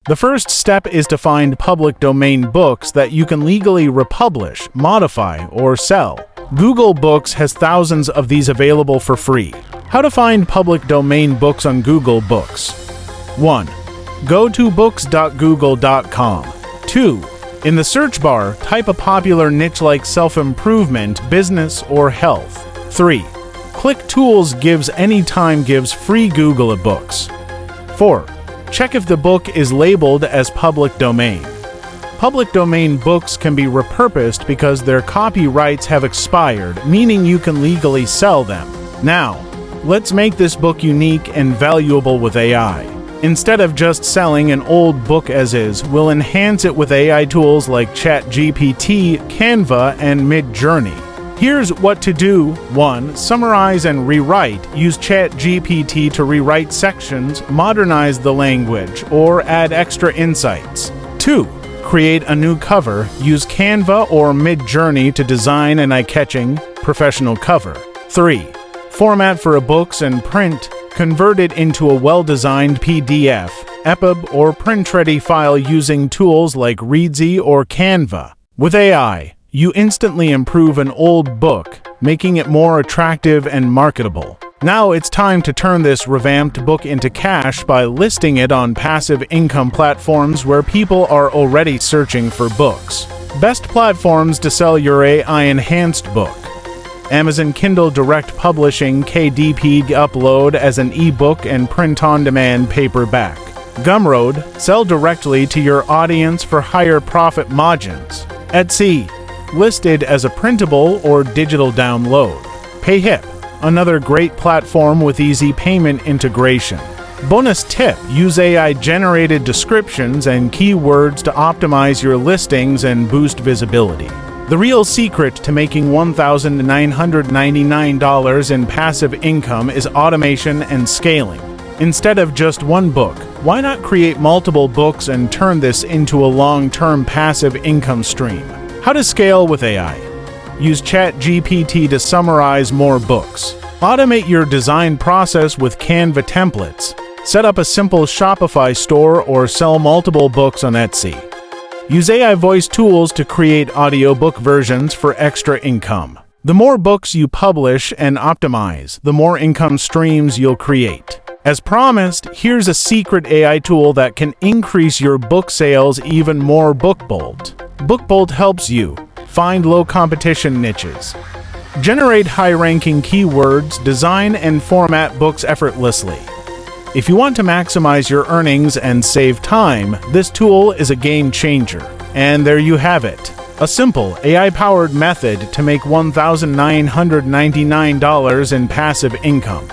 The first step is to find public domain books that you can legally republish, modify, or sell. Google Books has thousands of these available for free. How to find public domain books on Google Books. 1. Go to books.google.com. 2. In the search bar, type a popular niche like self-improvement, business, or health. 3. Click Tools gives anytime gives free Google Books. 4. Check if the book is labeled as public domain. Public domain books can be repurposed because their copyrights have expired, meaning you can legally sell them. Now, let's make this book unique and valuable with AI. Instead of just selling an old book as is, we'll enhance it with AI tools like ChatGPT, Canva, and Midjourney. Here's what to do. 1. Summarize and rewrite. Use ChatGPT to rewrite sections, modernize the language, or add extra insights. 2. Create a new cover. Use Canva or Midjourney to design an eye-catching, professional cover. 3. Format for books and print. Convert it into a well-designed PDF, EPUB, or print-ready file using tools like Readsy or Canva. With AI, you instantly improve an old book, making it more attractive and marketable. Now it's time to turn this revamped book into cash by listing it on passive income platforms where people are already searching for books. Best platforms to sell your AI-enhanced book. Amazon Kindle Direct Publishing KDP upload as an ebook and print-on-demand paperback. Gumroad, sell directly to your audience for higher profit margins. Etsy, listed as a printable or digital download. Payhip, another great platform with easy payment integration. Bonus tip, use AI-generated descriptions and keywords to optimize your listings and boost visibility. The real secret to making $1,999 in passive income is automation and scaling. Instead of just one book, why not create multiple books and turn this into a long-term passive income stream? How to scale with AI. Use ChatGPT to summarize more books. Automate your design process with Canva templates. Set up a simple Shopify store or sell multiple books on Etsy. Use AI voice tools to create audiobook versions for extra income. The more books you publish and optimize, the more income streams you'll create. As promised, here's a secret AI tool that can increase your book sales even more. BookBolt. BookBolt helps you find low-competition niches, generate high-ranking keywords, design and format books effortlessly. If you want to maximize your earnings and save time, this tool is a game changer. And there you have it. A simple, AI-powered method to make $1,999 in passive income.